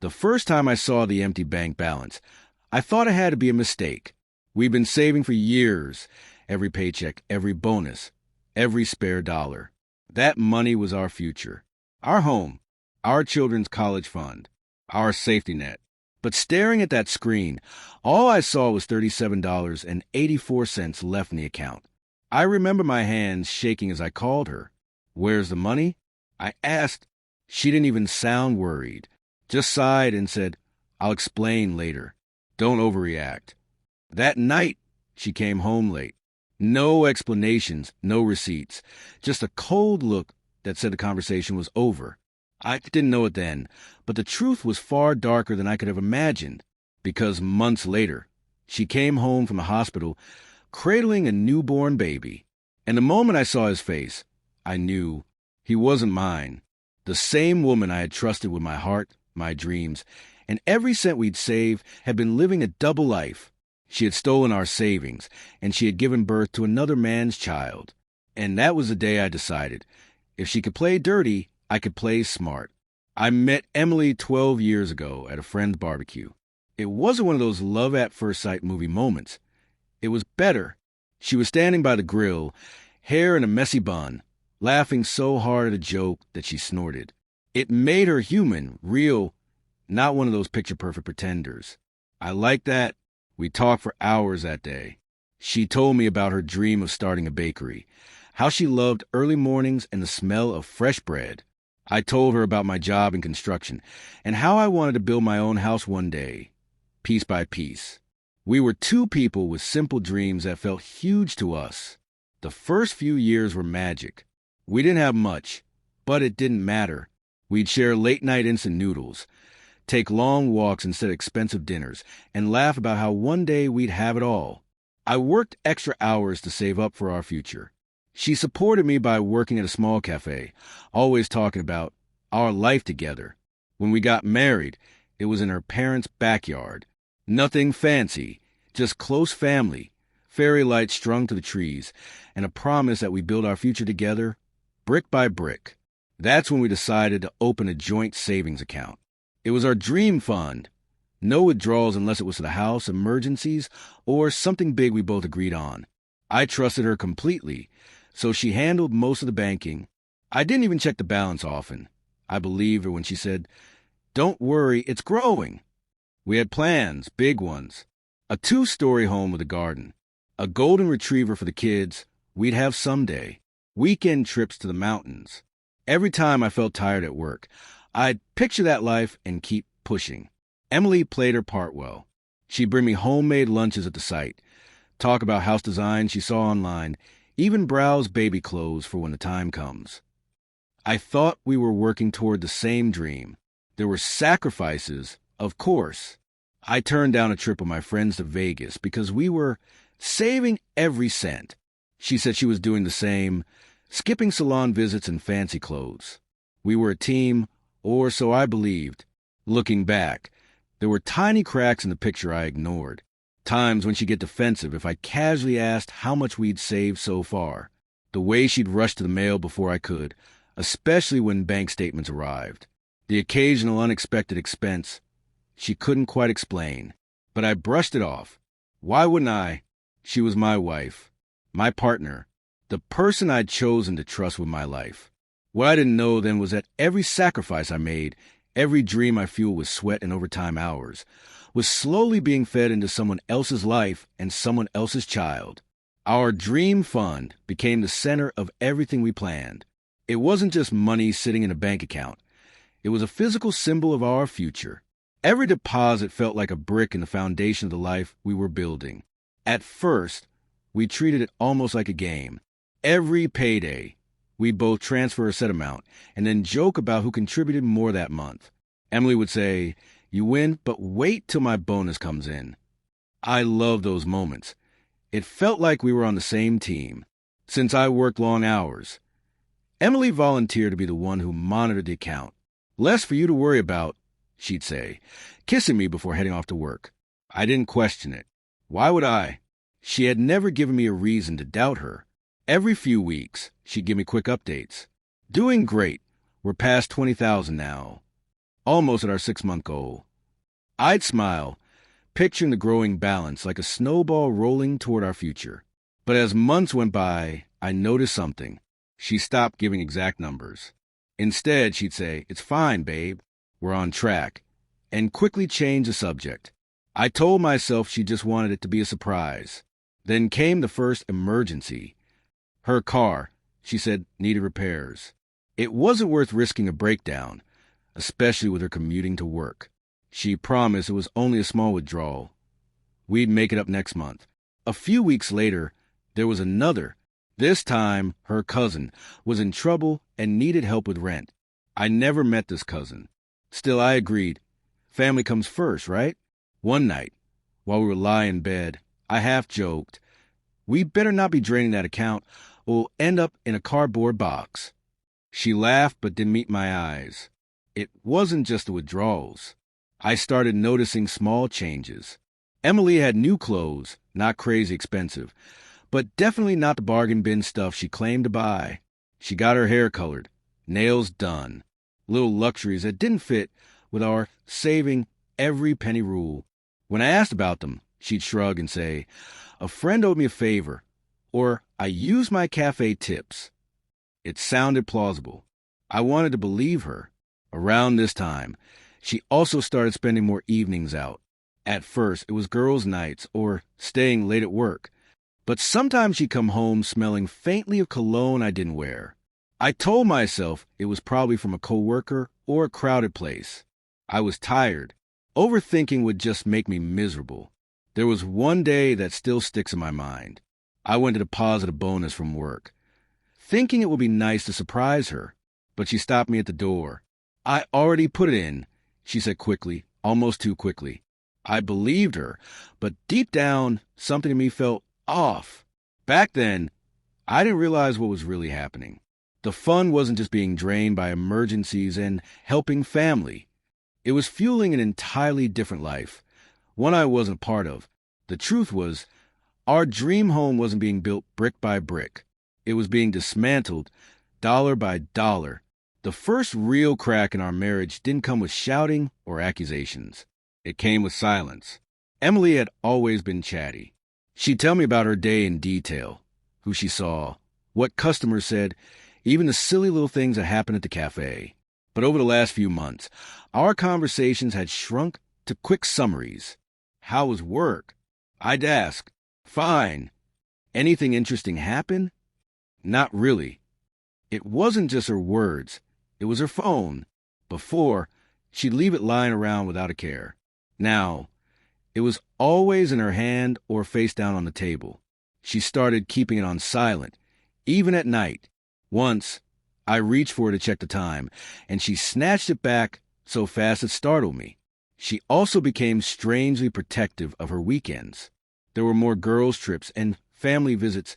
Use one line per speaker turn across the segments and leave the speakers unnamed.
The first time I saw the empty bank balance, I thought it had to be a mistake. We'd been saving for years, every paycheck, every bonus, every spare dollar. That money was our future, our home, our children's college fund, our safety net. But staring at that screen, all I saw was $37.84 left in the account. I remember my hands shaking as I called her. "Where's the money?" I asked. She didn't even sound worried, just sighed and said, "I'll explain later. Don't overreact." That night, she came home late. No explanations, no receipts, just a cold look that said the conversation was over. I didn't know it then, but the truth was far darker than I could have imagined, because months later, she came home from the hospital cradling a newborn baby. And the moment I saw his face, I knew he wasn't mine. The same woman I had trusted with my heart, my dreams, and every cent we'd saved had been living a double life. She had stolen our savings, and she had given birth to another man's child. And that was the day I decided, if she could play dirty, I could play smart. I met Emily 12 years ago at a friend's barbecue. It wasn't one of those love-at-first-sight movie moments. It was better. She was standing by the grill, hair in a messy bun, laughing so hard at a joke that she snorted. It made her human, real, not one of those picture-perfect pretenders. I liked that. We talked for hours that day. She told me about her dream of starting a bakery, how she loved early mornings and the smell of fresh bread. I told her about my job in construction and how I wanted to build my own house one day, piece by piece. We were two people with simple dreams that felt huge to us. The first few years were magic. We didn't have much, but it didn't matter. We'd share late-night instant noodles, take long walks instead of expensive dinners, and laugh about how one day we'd have it all. I worked extra hours to save up for our future. She supported me by working at a small cafe, always talking about our life together. When we got married, it was in her parents' backyard. Nothing fancy, just close family, fairy lights strung to the trees, and a promise that we build our future together, brick by brick. That's when we decided to open a joint savings account. It was our dream fund. No withdrawals unless it was to the house, emergencies, or something big we both agreed on. I trusted her completely, so she handled most of the banking. I didn't even check the balance often. I believed her when she said, "Don't worry, it's growing." We had plans, big ones. A 2-story home with a garden. A golden retriever for the kids we'd have someday. Weekend trips to the mountains. Every time I felt tired at work, I'd picture that life and keep pushing. Emily played her part well. She'd bring me homemade lunches at the site, talk about house designs she saw online, even browse baby clothes for when the time comes. I thought we were working toward the same dream. There were sacrifices, of course. I turned down a trip with my friends to Vegas because we were saving every cent. She said she was doing the same, skipping salon visits and fancy clothes. We were a team, or so I believed. Looking back, there were tiny cracks in the picture I ignored. Times when she'd get defensive if I casually asked how much we'd saved so far. The way she'd rush to the mail before I could, especially when bank statements arrived. The occasional unexpected expense she couldn't quite explain. But I brushed it off. Why wouldn't I? She was my wife, my partner, the person I'd chosen to trust with my life. What I didn't know then was that every sacrifice I made, every dream I fueled with sweat and overtime hours, was slowly being fed into someone else's life and someone else's child. Our dream fund became the center of everything we planned. It wasn't just money sitting in a bank account. It was a physical symbol of our future. Every deposit felt like a brick in the foundation of the life we were building. At first, we treated it almost like a game. Every payday, we'd both transfer a set amount and then joke about who contributed more that month. Emily would say, "You win, but wait till my bonus comes in." I loved those moments. It felt like we were on the same team. Since I worked long hours, Emily volunteered to be the one who monitored the account. "Less for you to worry about," she'd say, kissing me before heading off to work. I didn't question it. Why would I? She had never given me a reason to doubt her. Every few weeks, she'd give me quick updates. "Doing great. We're past 20,000 now. almost at our 6-month goal. I'd smile, picturing the growing balance like a snowball rolling toward our future. But as months went by, I noticed something. She stopped giving exact numbers. Instead, she'd say, "It's fine, babe. We're on track," and quickly change the subject. I told myself she just wanted it to be a surprise. Then came the first emergency. Her car, she said, needed repairs. It wasn't worth risking a breakdown, especially with her commuting to work. She promised it was only a small withdrawal. We'd make it up next month. A few weeks later, there was another. This time, her cousin was in trouble and needed help with rent. I never met this cousin. Still, I agreed. Family comes first, right? One night, while we were lying in bed, I half joked, "We better not be draining that account, or we'll end up in a cardboard box." She laughed but didn't meet my eyes. It wasn't just the withdrawals. I started noticing small changes. Emily had new clothes, not crazy expensive, but definitely not the bargain bin stuff she claimed to buy. She got her hair colored, nails done, little luxuries that didn't fit with our saving every penny rule. When I asked about them, she'd shrug and say, "A friend owed me a favor," or "I used my cafe tips." It sounded plausible. I wanted to believe her. Around this time, she also started spending more evenings out. At first, it was girls' nights or staying late at work. But sometimes she'd come home smelling faintly of cologne I didn't wear. I told myself it was probably from a coworker or a crowded place. I was tired. Overthinking would just make me miserable. There was one day that still sticks in my mind. I went to deposit a bonus from work, thinking it would be nice to surprise her, but she stopped me at the door. "I already put it in," she said quickly, almost too quickly. I believed her, but deep down, something in me felt off. Back then, I didn't realize what was really happening. The fun wasn't just being drained by emergencies and helping family. It was fueling an entirely different life, one I wasn't part of. The truth was, our dream home wasn't being built brick by brick. It was being dismantled, dollar by dollar. The first real crack in our marriage didn't come with shouting or accusations. It came with silence. Emily had always been chatty. She'd tell me about her day in detail, who she saw, what customers said, even the silly little things that happened at the cafe. But over the last few months, our conversations had shrunk to quick summaries. "How was work?" I'd ask. "Fine." "Anything interesting happen?" Not really. It wasn't just her words. It was her phone. Before, she'd leave it lying around without a care. Now, it was always in her hand or face down on the table. She started keeping it on silent, even at night. Once, I reached for her to check the time, and she snatched it back so fast it startled me. She also became strangely protective of her weekends. There were more girls' trips and family visits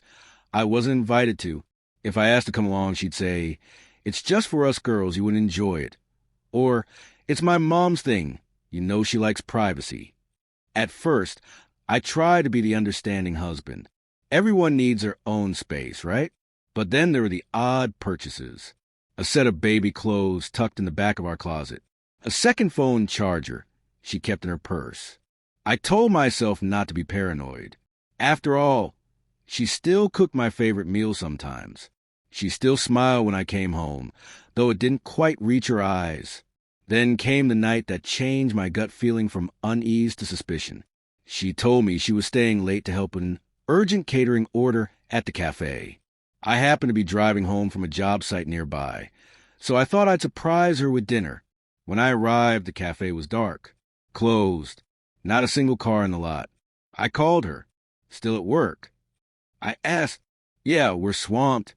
I wasn't invited to. If I asked to come along, she'd say, "It's just for us girls, you would enjoy it." Or, "It's my mom's thing. You know she likes privacy." At first, I tried to be the understanding husband. Everyone needs their own space, right? But then there were the odd purchases. A set of baby clothes tucked in the back of our closet. A second phone charger she kept in her purse. I told myself not to be paranoid. After all, she still cooked my favorite meal sometimes. She still smiled when I came home, though it didn't quite reach her eyes. Then came the night that changed my gut feeling from unease to suspicion. She told me she was staying late to help an urgent catering order at the cafe. I happened to be driving home from a job site nearby, so I thought I'd surprise her with dinner. When I arrived, the cafe was dark, closed, not a single car in the lot. I called her, "Still at work?" I asked. "Yeah, we're swamped,"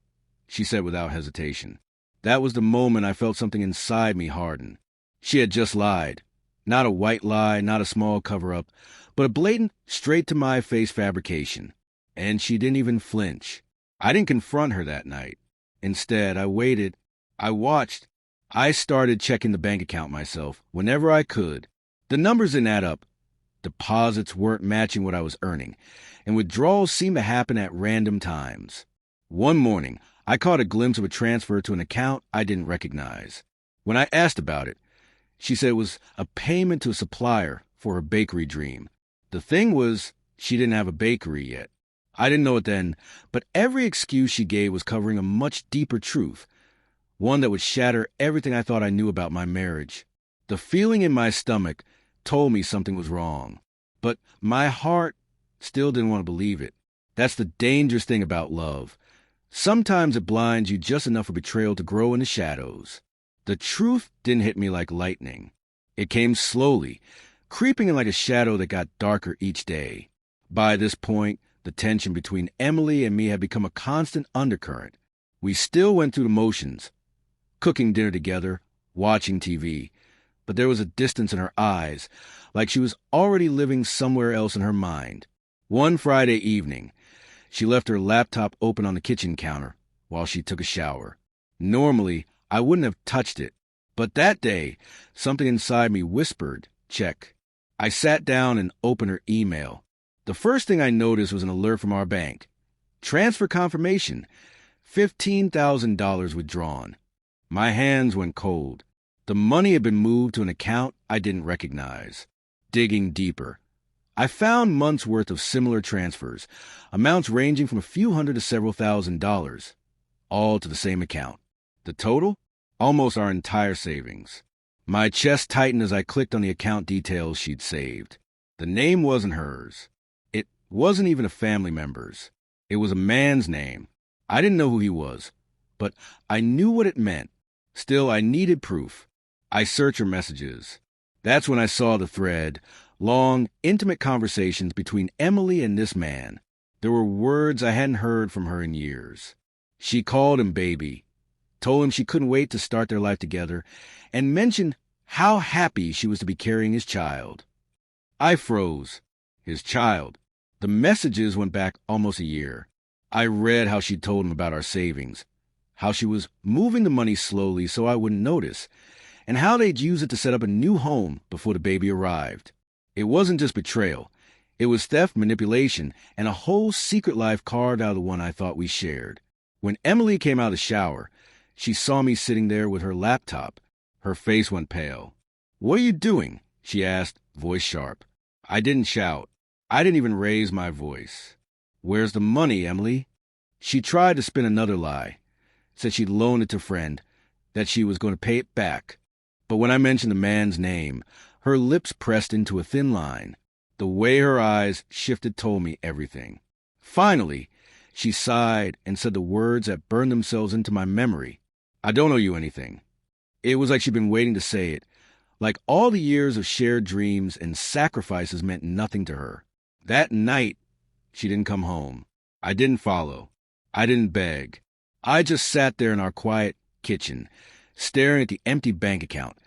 she said without hesitation. That was the moment I felt something inside me harden. She had just lied. Not a white lie, not a small cover-up, but a blatant, straight-to-my-face fabrication. And she didn't even flinch. I didn't confront her that night. Instead, I waited. I watched. I started checking the bank account myself whenever I could. The numbers didn't add up. Deposits weren't matching what I was earning, and withdrawals seemed to happen at random times. One morning, I caught a glimpse of a transfer to an account I didn't recognize. When I asked about it, She said it was a payment to a supplier for her bakery dream. The thing was, she didn't have a bakery yet. I didn't know it then, but every excuse she gave was covering a much deeper truth, one that would shatter everything I thought I knew about my marriage. The feeling in my stomach told me something was wrong, but my heart still didn't want to believe it. That's the dangerous thing about love. Sometimes it blinds you just enough for betrayal to grow in the shadows. The truth didn't hit me like lightning. It came slowly, creeping in like a shadow that got darker each day. By this point, the tension between Emily and me had become a constant undercurrent. We still went through the motions, cooking dinner together, watching TV, but there was a distance in her eyes, like she was already living somewhere else in her mind. One Friday evening, she left her laptop open on the kitchen counter while she took a shower. Normally, I wouldn't have touched it, but that day, something inside me whispered, check. I sat down and opened her email. The first thing I noticed was an alert from our bank. Transfer confirmation, $15,000 withdrawn. My hands went cold. The money had been moved to an account I didn't recognize. Digging deeper, I found months' worth of similar transfers, amounts ranging from a few hundred to several $1,000s, all to the same account. The total? Almost our entire savings. My chest tightened as I clicked on the account details she'd saved. The name wasn't hers. It wasn't even a family member's. It was a man's name. I didn't know who he was, but I knew what it meant. Still, I needed proof. I searched her messages. That's when I saw the thread. Long, intimate conversations between Emily and this man. There were words I hadn't heard from her in years. She called him baby, told him she couldn't wait to start their life together, and mentioned how happy she was to be carrying his child. I froze. His child. The messages went back almost a year. I read how she told him about our savings, how she was moving the money slowly so I wouldn't notice, and how they'd use it to set up a new home before the baby arrived. It wasn't just betrayal. It was theft, manipulation, and a whole secret life carved out of the one I thought we shared. When Emily came out of the shower, she saw me sitting there with her laptop. Her face went pale. "What are you doing?" she asked, voice sharp. I didn't shout. I didn't even raise my voice. "Where's the money, Emily?" She tried to spin another lie. Said she'd loaned it to a friend, that she was going to pay it back. But when I mentioned the man's name, her lips pressed into a thin line. The way her eyes shifted told me everything. Finally, she sighed and said the words that burned themselves into my memory. "I don't owe you anything." It was like she'd been waiting to say it, like all the years of shared dreams and sacrifices meant nothing to her. That night, she didn't come home. I didn't follow. I didn't beg. I just sat there in our quiet kitchen, staring at the empty bank account,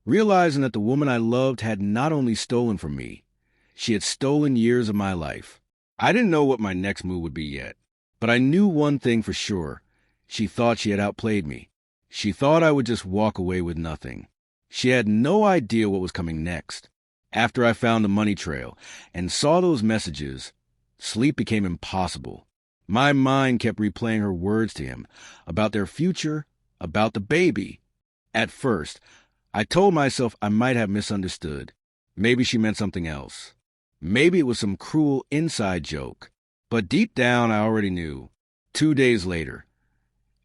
realizing that the woman I loved had not only stolen from me, she had stolen years of my life. I didn't know what my next move would be yet, but I knew one thing for sure. She thought she had outplayed me. She thought I would just walk away with nothing. She had no idea what was coming next. After I found the money trail and saw those messages, sleep became impossible. My mind kept replaying her words to him, about their future, about the baby. At first, I told myself I might have misunderstood. Maybe she meant something else. Maybe it was some cruel inside joke. But deep down, I already knew. 2 days later,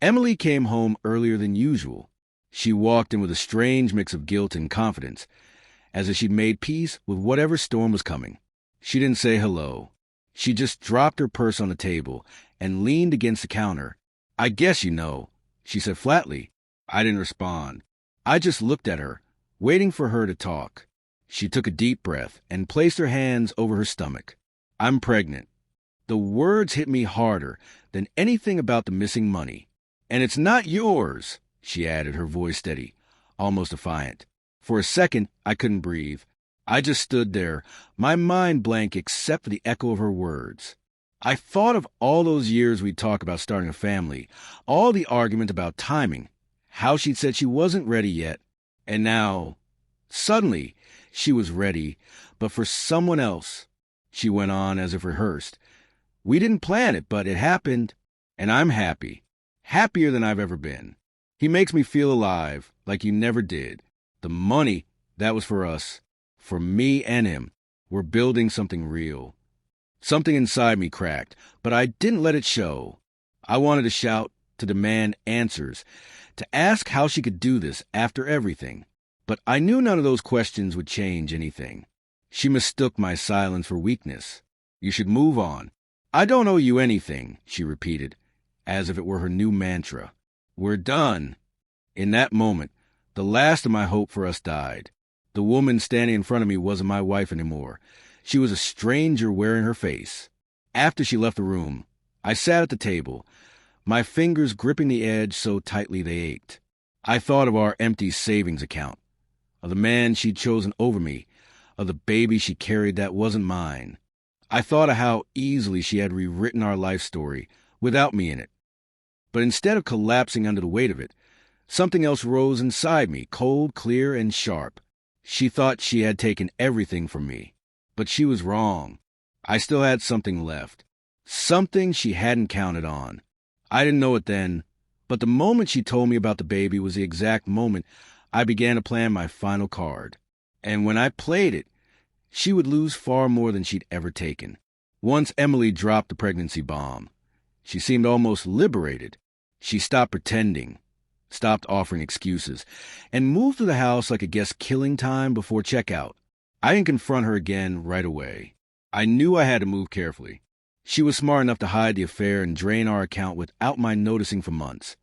Emily came home earlier than usual. She walked in with a strange mix of guilt and confidence, as if she'd made peace with whatever storm was coming. She didn't say hello. She just dropped her purse on the table and leaned against the counter. "I guess you know," she said flatly. I didn't respond. I just looked at her, waiting for her to talk. She took a deep breath and placed her hands over her stomach. "I'm pregnant." The words hit me harder than anything about the missing money. "And it's not yours," she added, her voice steady, almost defiant. For a second, I couldn't breathe. I just stood there, my mind blank except for the echo of her words. I thought of all those years we'd talk about starting a family, all the argument about timing, how she'd said she wasn't ready yet, and now, suddenly, she was ready, but for someone else. She went on as if rehearsed. "We didn't plan it, but it happened, and I'm happy. Happier than I've ever been. He makes me feel alive, like you never did. The money That was for us. For me and him. We're building something real. Something inside me cracked, but I didn't let it show. I wanted to shout, to demand answers, to ask how she could do this after everything. But I knew none of those questions would change anything. She mistook my silence for weakness. You should move on. I don't owe you anything, she repeated, as if it were her new mantra. We're done. In that moment, the last of my hope for us died. The woman standing in front of me wasn't my wife anymore. She was a stranger wearing her face. After she left the room, I sat at the table, my fingers gripping the edge so tightly they ached. I thought of our empty savings account, of the man she'd chosen over me, of the baby she carried that wasn't mine. I thought of how easily she had rewritten our life story without me in it. But instead of collapsing under the weight of it, something else rose inside me, cold, clear, and sharp. She thought she had taken everything from me. But she was wrong. I still had something left. Something she hadn't counted on. I didn't know it then, but the moment she told me about the baby was the exact moment I began to plan my final card. And when I played it, she would lose far more than she'd ever taken. Once Emily dropped the pregnancy bomb, she seemed almost liberated. She stopped pretending, stopped offering excuses, and moved through the house like a guest killing time before checkout. I didn't confront her again right away. I knew I had to move carefully. She was smart enough to hide the affair and drain our account without my noticing for months.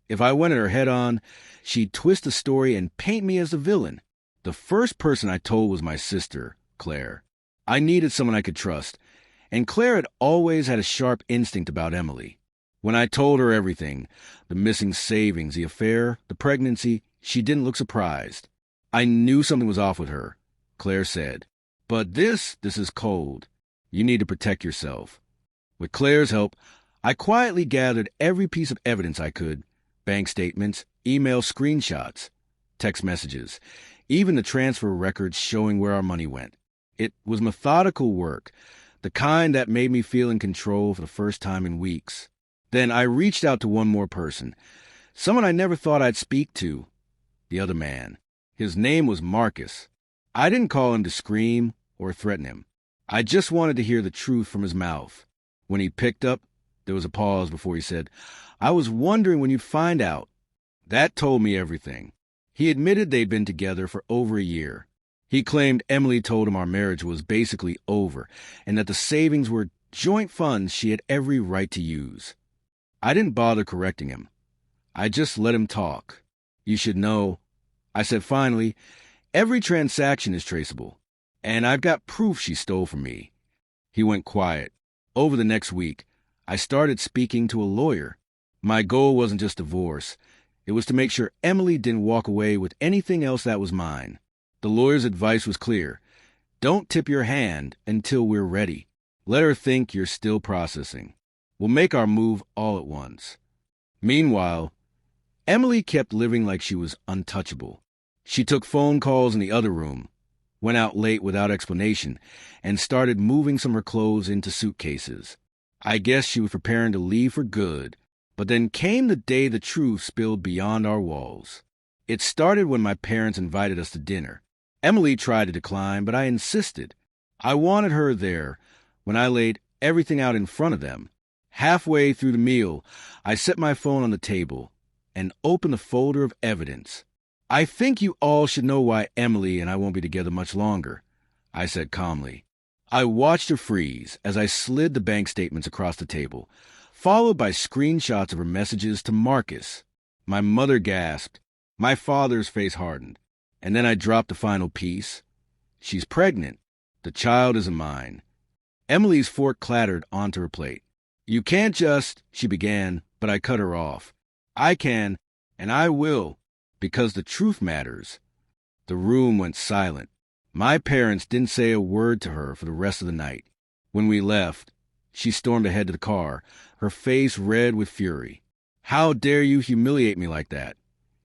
If I went at her head-on, she'd twist the story and paint me as the villain. The first person I told was my sister, Claire. I needed someone I could trust, and Claire had always had a sharp instinct about Emily. When I told her everything, the missing savings, the affair, the pregnancy, she didn't look surprised. I knew something was off with her, Claire said. But this is cold. You need to protect yourself. With Claire's help, I quietly gathered every piece of evidence I could. Bank statements, email screenshots, text messages, even the transfer records showing where our money went. It was methodical work, the kind that made me feel in control for the first time in weeks. Then I reached out to one more person, someone I never thought I'd speak to, the other man. His name was Marcus. I didn't call him to scream or threaten him. I just wanted to hear the truth from his mouth. When he picked up, there was a pause before he said, I was wondering when you'd find out. That told me everything. He admitted they'd been together for over a year. He claimed Emily told him our marriage was basically over and that the savings were joint funds she had every right to use. I didn't bother correcting him. I just let him talk. You should know, I said finally, every transaction is traceable, and I've got proof she stole from me. He went quiet. Over the next week, I started speaking to a lawyer. My goal wasn't just divorce. It was to make sure Emily didn't walk away with anything else that was mine. The lawyer's advice was clear. Don't tip your hand until we're ready. Let her think you're still processing. We'll make our move all at once. Meanwhile, Emily kept living like she was untouchable. She took phone calls in the other room, went out late without explanation, and started moving some of her clothes into suitcases. I guess she was preparing to leave for good, but then came the day the truth spilled beyond our walls. It started when my parents invited us to dinner. Emily tried to decline, but I insisted. I wanted her there when I laid everything out in front of them. Halfway through the meal, I set my phone on the table and opened the folder of evidence. I think you all should know why Emily and I won't be together much longer, I said calmly. I watched her freeze as I slid the bank statements across the table, followed by screenshots of her messages to Marcus. My mother gasped. My father's face hardened. And then I dropped the final piece. She's pregnant. The child isn't mine. Emily's fork clattered onto her plate. You can't just, she began, but I cut her off. I can, and I will, because the truth matters. The room went silent. My parents didn't say a word to her for the rest of the night. When we left, she stormed ahead to the car, her face red with fury. How dare you humiliate me like that?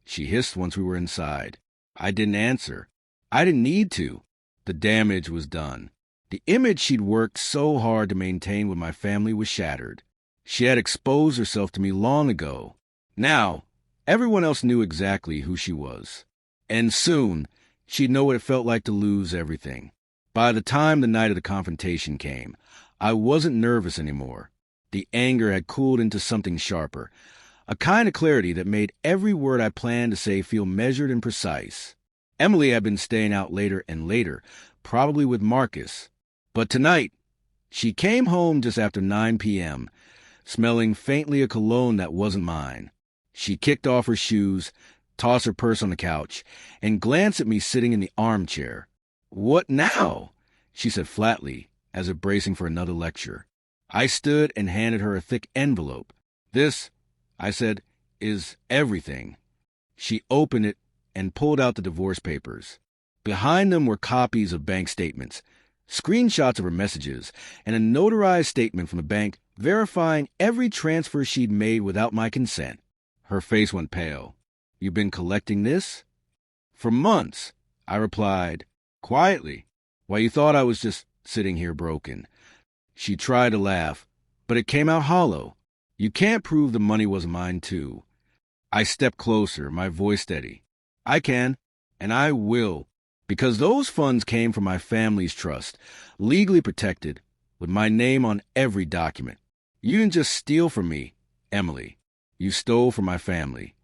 She hissed once we were inside. I didn't answer. I didn't need to. The damage was done. The image she'd worked so hard to maintain with my family was shattered. She had exposed herself to me long ago. Now, everyone else knew exactly who she was. And soon, She'd know what it felt like to lose everything. By the time the night of the confrontation came, I wasn't nervous anymore. The anger had cooled into something sharper, a kind of clarity that made every word I planned to say feel measured and precise. Emily had been staying out later and later, probably with Marcus. But tonight, she came home just after 9 p.m., smelling faintly a cologne that wasn't mine. She kicked off her shoes, tossed her purse on the couch, and glanced at me sitting in the armchair. "What now?" she said flatly, as if bracing for another lecture. I stood and handed her a thick envelope. "This," I said, "is everything." She opened it and pulled out the divorce papers. Behind them were copies of bank statements, screenshots of her messages, and a notarized statement from the bank verifying every transfer she'd made without my consent. Her face went pale. "You've been collecting this?" "For months," I replied, quietly. "Why, you thought I was just sitting here broken." She tried to laugh, but it came out hollow. "You can't prove the money wasn't mine, too." I stepped closer, my voice steady. "I can, and I will, because those funds came from my family's trust, legally protected, with my name on every document. You didn't just steal from me, Emily. You stole from my family."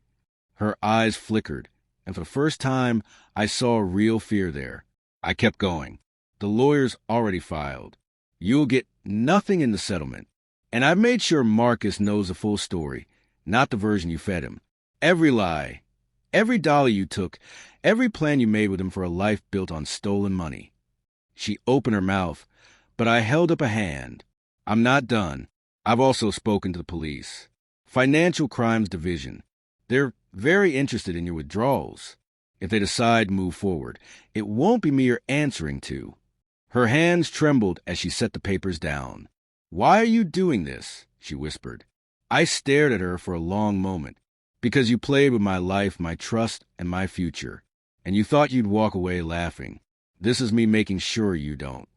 Her eyes flickered, and for the first time, I saw real fear there. I kept going. "The lawyer's already filed. You'll get nothing in the settlement. And I've made sure Marcus knows the full story, not the version you fed him. Every lie, every dollar you took, every plan you made with him for a life built on stolen money." She opened her mouth, but I held up a hand. "I'm not done. I've also spoken to the police. Financial Crimes Division. They're very interested in your withdrawals. If they decide to move forward, it won't be me you're answering to." Her hands trembled as she set the papers down. "Why are you doing this?" she whispered. I stared at her for a long moment. "Because you played with my life, my trust, and my future. And you thought you'd walk away laughing. This is me making sure you don't."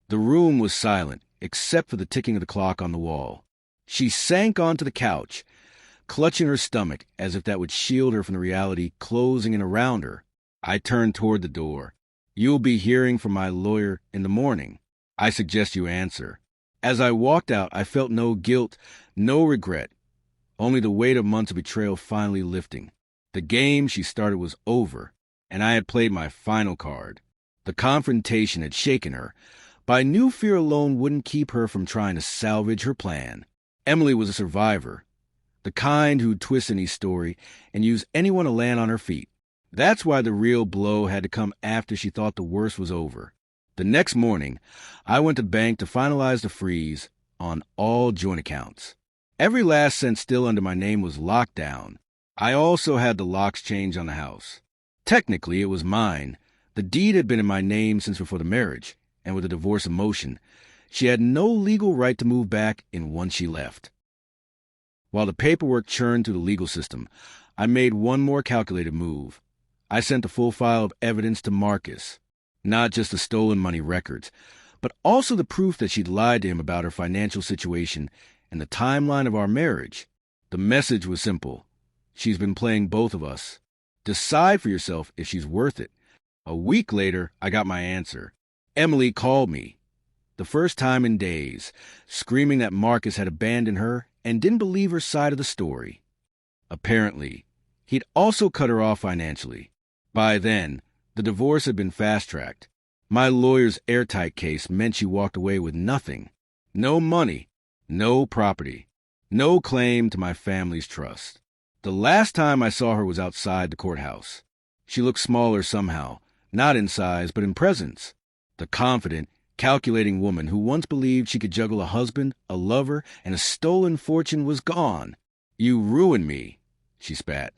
The room was silent, except for the ticking of the clock on the wall. She sank onto the couch, clutching her stomach as if that would shield her from the reality closing in around her. I turned toward the door. "You'll be hearing from my lawyer in the morning. I suggest you answer." As I walked out, I felt no guilt, no regret, only the weight of months of betrayal finally lifting. The game she started was over, and I had played my final card. The confrontation had shaken her, but I knew fear alone wouldn't keep her from trying to salvage her plan. Emily was a survivor, the kind who'd twist any story and use anyone to land on her feet. That's why the real blow had to come after she thought the worst was over. The next morning, I went to the bank to finalize the freeze on all joint accounts. Every last cent still under my name was locked down. I also had the locks changed on the house. Technically, it was mine. The deed had been in my name since before the marriage, and with the divorce in motion, she had no legal right to move back in once she left. While the paperwork churned through the legal system, I made one more calculated move. I sent the full file of evidence to Marcus. Not just the stolen money records, but also the proof that she'd lied to him about her financial situation and the timeline of our marriage. The message was simple. She's been playing both of us. Decide for yourself if she's worth it. A week later, I got my answer. Emily called me, the first time in days, screaming that Marcus had abandoned her and didn't believe her side of the story. Apparently, he'd also cut her off financially. By then, the divorce had been fast-tracked. My lawyer's airtight case meant she walked away with nothing. No money, no property, no claim to my family's trust. The last time I saw her was outside the courthouse. She looked smaller somehow, not in size, but in presence. The confident, calculating woman who once believed she could juggle a husband, a lover, and a stolen fortune was gone. "You ruined me," she spat.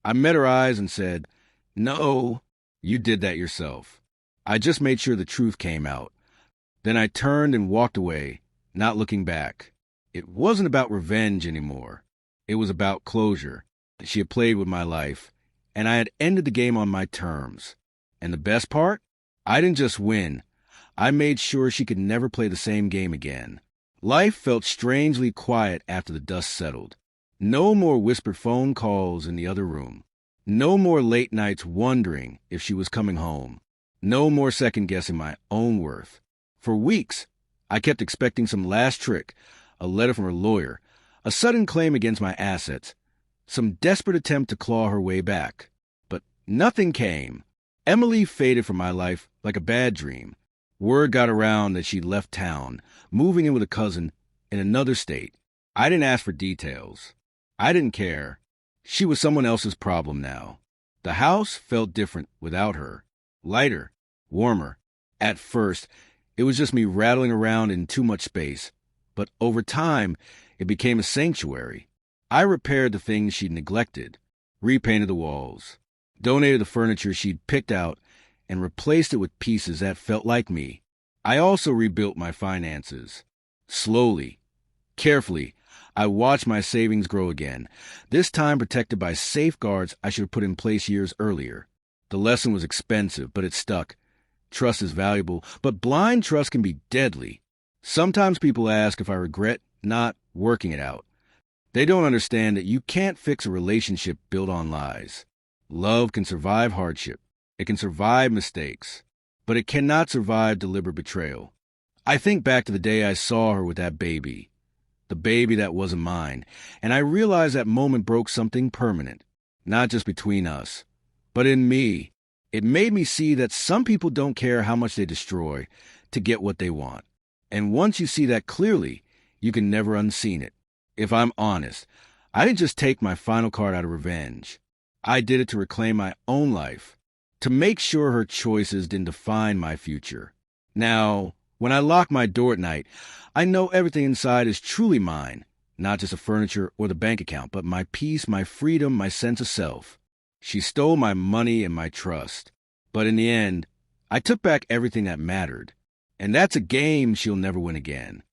I met her eyes and said, "No, you did that yourself. I just made sure the truth came out." Then I turned and walked away, not looking back. It wasn't about revenge anymore. It was about closure. She had played with my life, and I had ended the game on my terms. And the best part? I didn't just win. I made sure she could never play the same game again. Life felt strangely quiet after the dust settled. No more whispered phone calls in the other room. No more late nights wondering if she was coming home. No more second guessing my own worth. For weeks, I kept expecting some last trick, a letter from her lawyer, a sudden claim against my assets, some desperate attempt to claw her way back. But nothing came. Emily faded from my life like a bad dream. Word got around that she'd left town, moving in with a cousin in another state. I didn't ask for details. I didn't care. She was someone else's problem now. The house felt different without her. Lighter, warmer. At first, it was just me rattling around in too much space. But over time, it became a sanctuary. I repaired the things she'd neglected, repainted the walls, donated the furniture she'd picked out, and replaced it with pieces that felt like me. I also rebuilt my finances. Slowly, carefully, I watched my savings grow again, this time protected by safeguards I should have put in place years earlier. The lesson was expensive, but it stuck. Trust is valuable, but blind trust can be deadly. Sometimes people ask if I regret not working it out. They don't understand that you can't fix a relationship built on lies. Love can survive hardship. It can survive mistakes, but it cannot survive deliberate betrayal. I think back to the day I saw her with that baby, the baby that wasn't mine, and I realized that moment broke something permanent, not just between us, but in me. It made me see that some people don't care how much they destroy to get what they want. And once you see that clearly, you can never unseen it. If I'm honest, I didn't just take my final card out of revenge. I did it to reclaim my own life, to make sure her choices didn't define my future. Now, when I lock my door at night, I know everything inside is truly mine, not just the furniture or the bank account, but my peace, my freedom, my sense of self. She stole my money and my trust, but in the end, I took back everything that mattered. And that's a game she'll never win again.